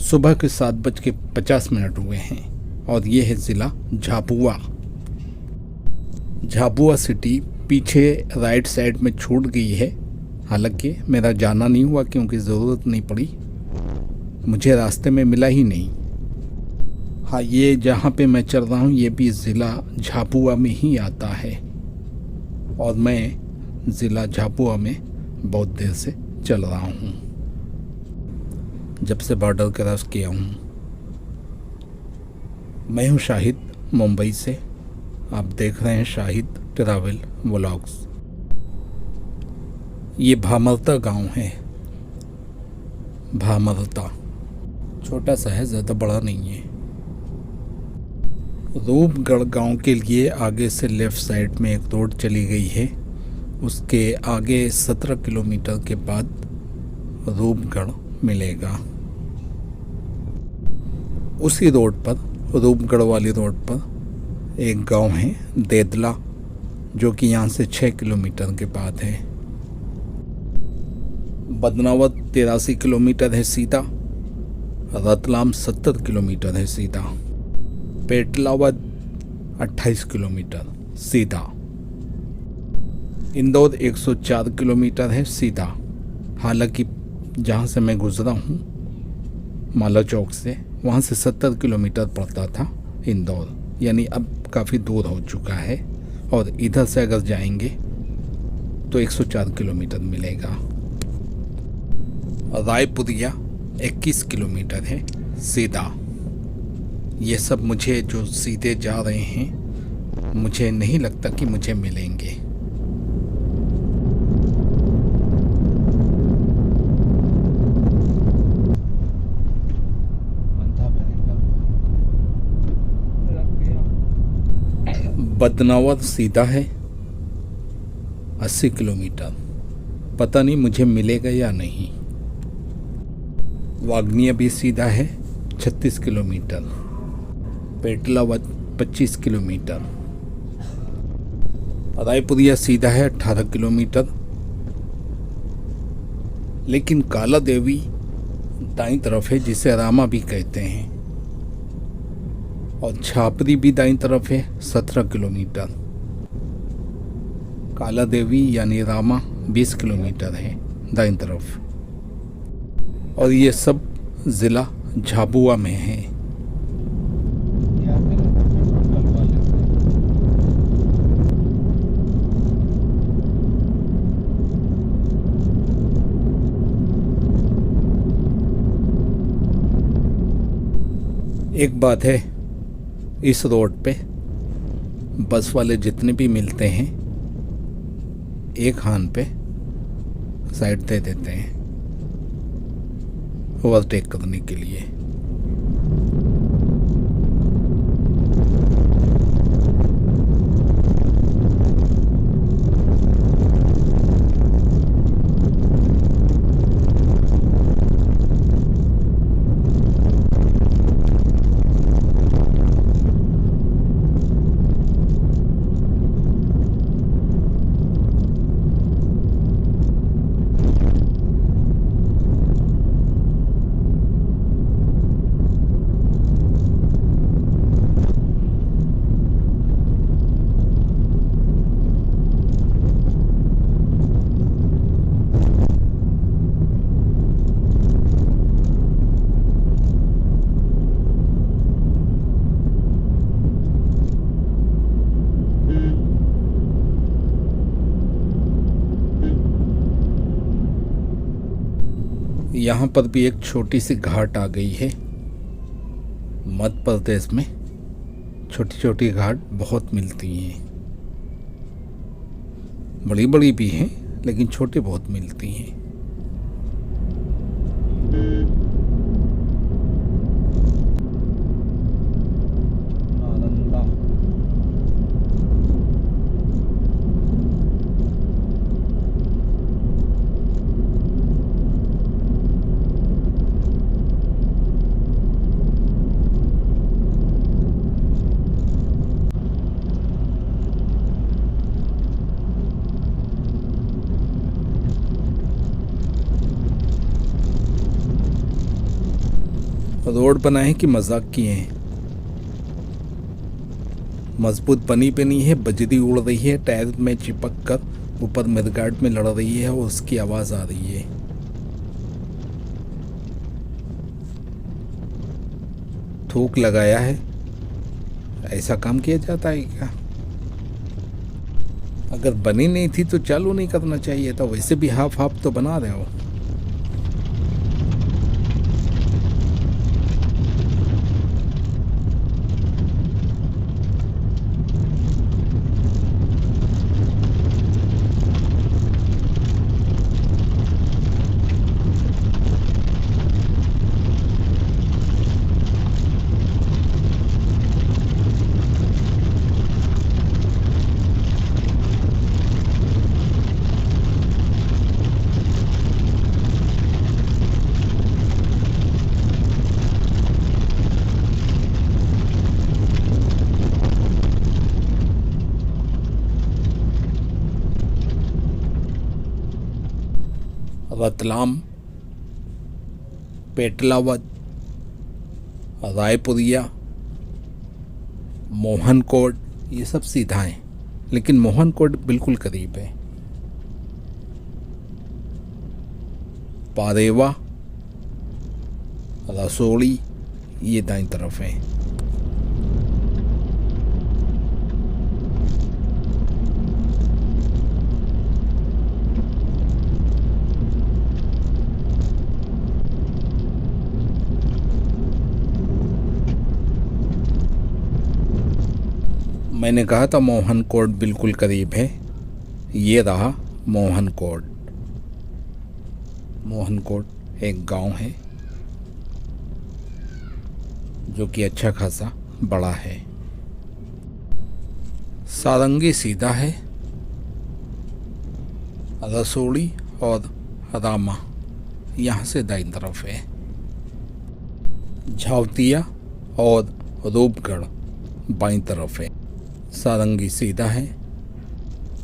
सुबह के 7:50 हुए हैं और ये है ज़िला झाबुआ। झाबुआ सिटी पीछे राइट साइड में छूट गई है। हालांकि मेरा जाना नहीं हुआ क्योंकि ज़रूरत नहीं पड़ी, मुझे रास्ते में मिला ही नहीं। हाँ, ये जहाँ पे मैं चल रहा हूँ ये भी ज़िला झाबुआ में ही आता है और मैं ज़िला झाबुआ में बहुत देर से चल रहा हूँ, जब से बॉर्डर क्रॉस किया हूँ। मैं हूँ शाहिद, मुंबई से। आप देख रहे हैं शाहिद ट्रैवल व्लॉग्स। ये भामरता गांव है। भामरता छोटा सा है, ज़्यादा बड़ा नहीं है। रूपगढ़ गांव के लिए आगे से लेफ़्ट साइड में एक रोड चली गई है। उसके आगे 17 किलोमीटर के बाद रूपगढ़ मिलेगा। उसी रोड पर, रूपगढ़ वाली रोड पर एक गांव है देदला, जो कि यहाँ से 6 किलोमीटर के बाद है। बदनावर 83 किलोमीटर है सीधा। रतलाम 70 किलोमीटर है सीधा। पेटलावद 28 किलोमीटर सीधा। इंदौर 104 किलोमीटर है सीधा। हालांकि जहाँ से मैं गुज़रा हूँ माला चौक से, वहाँ से 70 किलोमीटर पड़ता था इंदौर, यानी अब काफ़ी दूर हो चुका है। और इधर से अगर जाएंगे तो 104 किलोमीटर मिलेगा। रायपुरिया 21 किलोमीटर है सीधा। ये सब मुझे जो सीधे जा रहे हैं, मुझे नहीं लगता कि मुझे मिलेंगे। बदनावर सीधा है 80 किलोमीटर, पता नहीं मुझे मिलेगा या नहीं। वागनिया भी सीधा है 36 किलोमीटर। पेटलावद 25 किलोमीटर। रायपुरिया सीधा है 18 किलोमीटर। लेकिन काला देवी दाईं तरफ है, जिसे रामा भी कहते हैं। और छापरी भी दाईं तरफ है 17 किलोमीटर। काला देवी यानी रामा 20 किलोमीटर है दाईं तरफ। और ये सब ज़िला झाबुआ में है। एक बात है, इस रोड पे बस वाले जितने भी मिलते हैं एक हान पे साइड दे देते हैं ओवरटेक करने के लिए। यहाँ पर भी एक छोटी सी घाट आ गई है। मध्य प्रदेश में छोटी छोटी घाट बहुत मिलती हैं। बड़ी बड़ी भी हैं लेकिन छोटी बहुत मिलती हैं। रोड बनाए कि मजाक किए हैं। मजबूत बनी पे नहीं है, बजरी उड़ रही है, टायर में चिपक कर ऊपर मडगार्ड में लड़ रही है और उसकी आवाज आ रही है। थूक लगाया है, ऐसा काम किया जाता है क्या? अगर बनी नहीं थी तो चालू नहीं करना चाहिए था, वैसे भी हाफ हाफ तो बना रहे हो। रतलाम, पेटलावद, रायपुरिया, मोहनकोट, ये सब सीधा है, लेकिन मोहनकोट बिल्कुल करीब है। पारेवा, रसोड़ी, ये दाईं तरफ है। मैंने कहा था मोहनकोट बिल्कुल करीब है, ये रहा मोहनकोट। मोहनकोट एक गांव है जो कि अच्छा खासा बड़ा है। सारंगी सीधा है, रसोड़ी और रामा यहाँ से दाईं तरफ है। झावतिया और रूपगढ़ बाईं तरफ है। सारंगी सीधा है,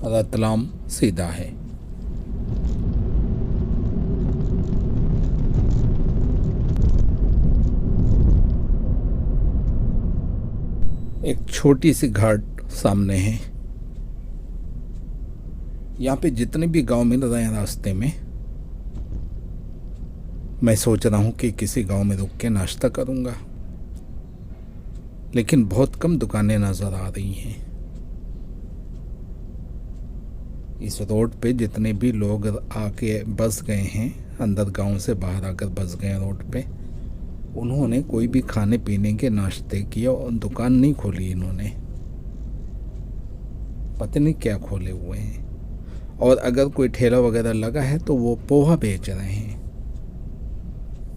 रतलाम सीधा है। एक छोटी सी घाट सामने है। यहाँ पे जितने भी गांव मिल रहे हैं रास्ते में, मैं सोच रहा हूँ कि किसी गांव में रुक के नाश्ता करूँगा, लेकिन बहुत कम दुकानें नज़र आ रही हैं। इस रोड पे जितने भी लोग आके बस गए हैं, अंदर गांव से बाहर आकर बस गए रोड पे, उन्होंने कोई भी खाने पीने के नाश्ते किए और दुकान नहीं खोली। इन्होंने पता नहीं क्या खोले हुए हैं, और अगर कोई ठेला वगैरह लगा है तो वो पोहा बेच रहे हैं।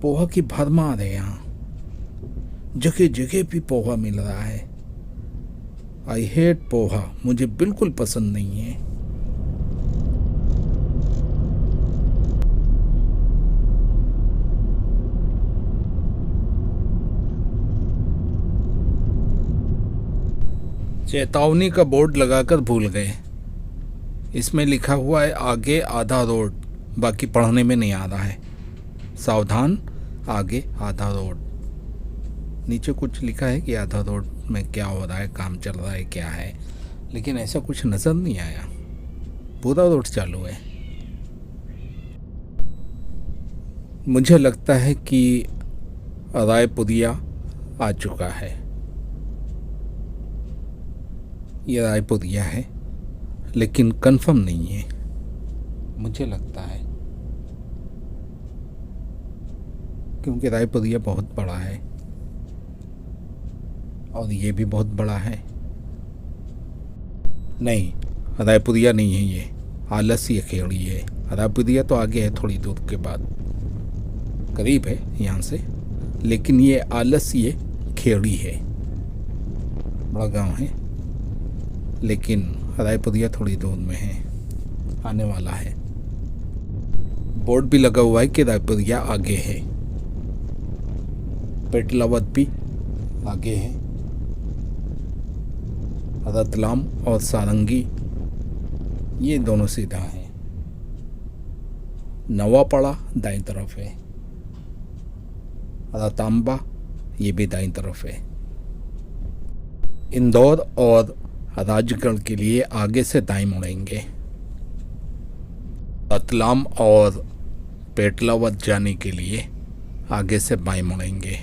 पोहा की भरमार है यहाँ, जगह जगह भी पोहा मिल रहा है। आई हेट पोहा, मुझे बिल्कुल पसंद नहीं है। चेतावनी का बोर्ड लगाकर भूल गए। इसमें लिखा हुआ है आगे आधा रोड, बाकी पढ़ने में नहीं आ रहा है। सावधान, आगे आधा रोड। नीचे कुछ लिखा है कि आधा रोड में क्या हो रहा है, काम चल रहा है, क्या है, लेकिन ऐसा कुछ नज़र नहीं आया। पूरा रोड चालू है। मुझे लगता है कि रायपुरिया आ चुका है। ये रायपुरिया है, लेकिन कंफर्म नहीं है। मुझे लगता है, क्योंकि रायपुरिया बहुत बड़ा है और ये भी बहुत बड़ा है। नहीं, रायपुरिया नहीं है, ये आलस्य खेड़ी है। रायपुरिया तो आगे है, थोड़ी दूर के बाद, करीब है यहाँ से, लेकिन ये आलस्य खेड़ी है। बड़ा गांव है, लेकिन रायपुरिया थोड़ी दूर में है, आने वाला है। बोर्ड भी लगा हुआ है कि रायपुरिया आगे है। पेटलावद भी आगे है। रतलाम और सारंगी ये दोनों सीधा है। नवापड़ा दाईं तरफ है। रतांबा ये भी दाईं तरफ है। इंदौर और राजगढ़ के लिए आगे से दाईं मुड़ेंगे। रतलाम और पेटलावद जाने के लिए आगे से बाएं मुड़ेंगे।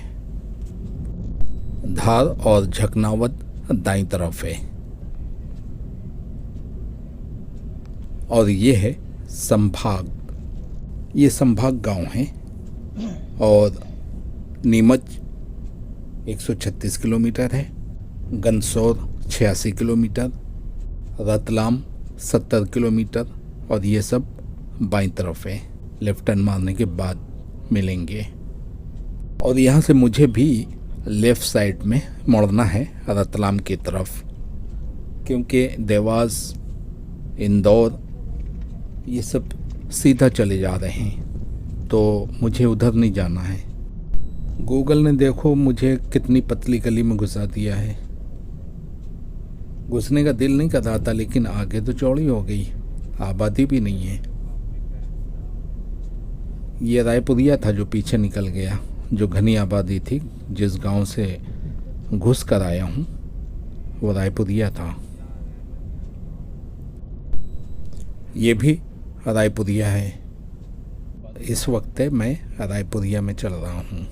धार और झकनावत दाईं तरफ है। और ये है संभाग, ये संभाग गांव हैं। और नीमच 136 किलोमीटर है, गंदसौर 86 किलोमीटर, रतलाम 70 किलोमीटर, और ये सब बाईं तरफ है। लेफ्ट टर्न मारने के बाद मिलेंगे। और यहाँ से मुझे भी लेफ़्ट साइड में मुड़ना है रतलाम की तरफ, क्योंकि देवास, इंदौर ये सब सीधा चले जा रहे हैं, तो मुझे उधर नहीं जाना है। गूगल ने देखो मुझे कितनी पतली गली में घुसा दिया है। घुसने का दिल नहीं कर रहा था, लेकिन आगे तो चौड़ी हो गई, आबादी भी नहीं है। ये रायपुरिया था जो पीछे निकल गया, जो घनी आबादी थी। जिस गांव से घुस कर आया हूँ वो रायपुरिया था। ये भी रायपुरिया है। इस वक्त मैं रायपुरिया में चल रहा हूँ।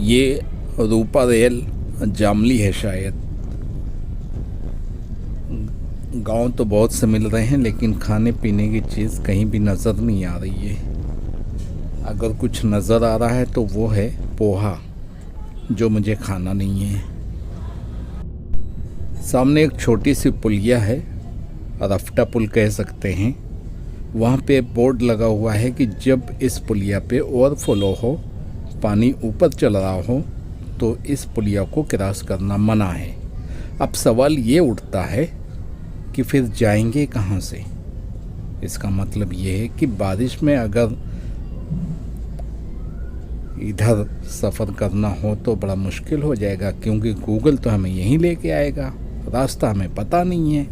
ये रूपा रेल जामली है शायद। गांव तो बहुत से मिल रहे हैं, लेकिन खाने पीने की चीज़ कहीं भी नज़र नहीं आ रही है। अगर कुछ नज़र आ रहा है तो वो है पोहा, जो मुझे खाना नहीं है। सामने एक छोटी सी पुलिया है, रफ्ता पुल कह सकते हैं। वहाँ पे बोर्ड लगा हुआ है कि जब इस पुलिया पे ओवरफ्लो हो, पानी ऊपर चल रहा हो, तो इस पुलिया को क्रॉस करना मना है। अब सवाल ये उठता है कि फिर जाएंगे कहाँ से। इसका मतलब ये है कि बारिश में अगर इधर सफ़र करना हो तो बड़ा मुश्किल हो जाएगा, क्योंकि गूगल तो हमें यहीं लेके आएगा, रास्ता हमें पता नहीं है।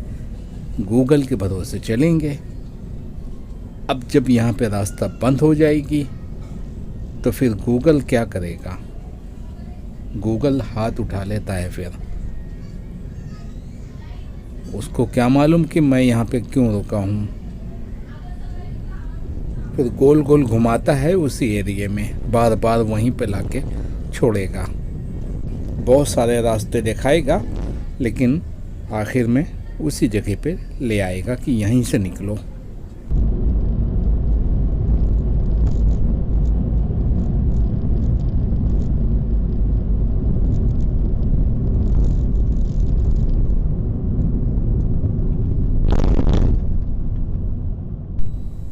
गूगल के भरोसे चलेंगे। अब जब यहाँ पे रास्ता बंद हो जाएगी तो फिर गूगल क्या करेगा? गूगल हाथ उठा लेता है। फिर उसको क्या मालूम कि मैं यहाँ पे क्यों रुका हूँ। फिर गोल गोल घुमाता है उसी एरिया में, बार बार वहीं पे लाके छोड़ेगा। बहुत सारे रास्ते दिखाएगा, लेकिन आखिर में उसी जगह पे ले आएगा कि यहीं से निकलो।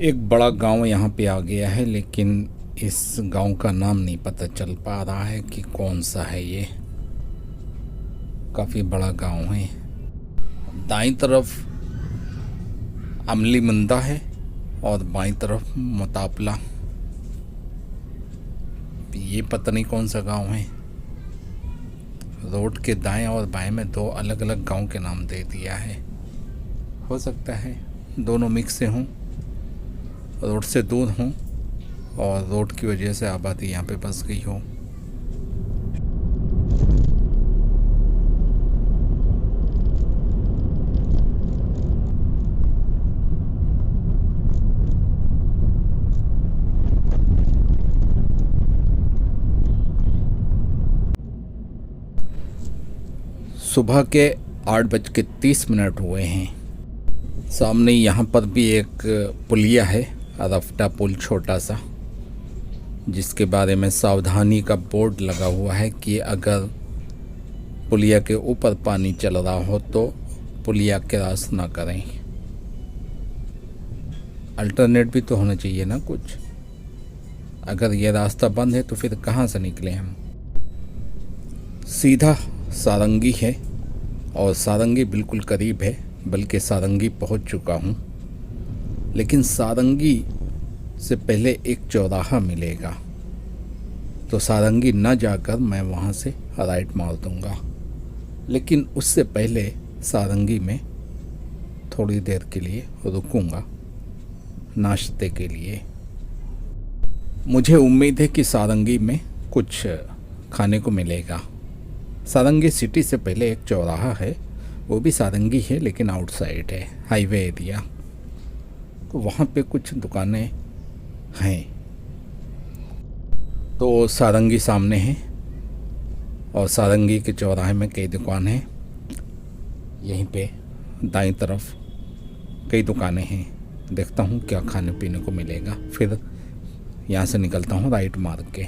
एक बड़ा गांव यहाँ पे आ गया है, लेकिन इस गांव का नाम नहीं पता चल पा रहा है कि कौन सा है ये। काफ़ी बड़ा गांव है। दाईं तरफ अमली मंदा है और बाईं तरफ मुतापला। ये पता नहीं कौन सा गांव है। रोड के दाएं और बाएं में दो अलग अलग गांव के नाम दे दिया है। हो सकता है दोनों मिक्स से हों, रोड से दूर हों, और रोड की वजह से आबादी यहाँ पे बस गई हो। सुबह के 8:30 हुए हैं। सामने यहाँ पर भी एक पुलिया है, रफ्ता पुल छोटा सा, जिसके बारे में सावधानी का बोर्ड लगा हुआ है कि अगर पुलिया के ऊपर पानी चल रहा हो तो पुलिया क्रॉस ना करें। अल्टरनेट भी तो होना चाहिए ना कुछ। अगर ये रास्ता बंद है तो फिर कहाँ से निकले हम। सीधा सारंगी है और सारंगी बिल्कुल करीब है, बल्कि सारंगी पहुंच चुका हूँ। लेकिन सारंगी से पहले एक चौराहा मिलेगा, तो सारंगी न जाकर मैं वहाँ से राइट मार दूँगा। लेकिन उससे पहले सारंगी में थोड़ी देर के लिए रुकूँगा नाश्ते के लिए। मुझे उम्मीद है कि सारंगी में कुछ खाने को मिलेगा। सारंगी सिटी से पहले एक चौराहा है, वो भी सारंगी है लेकिन आउटसाइड है, हाईवे एरिया। तो वहाँ पे कुछ दुकानें हैं। तो सारंगी सामने है और सारंगी के चौराहे में कई दुकानें हैं। यहीं पे दाईं तरफ कई दुकानें हैं। देखता हूँ क्या खाने पीने को मिलेगा, फिर यहाँ से निकलता हूँ राइट मार के।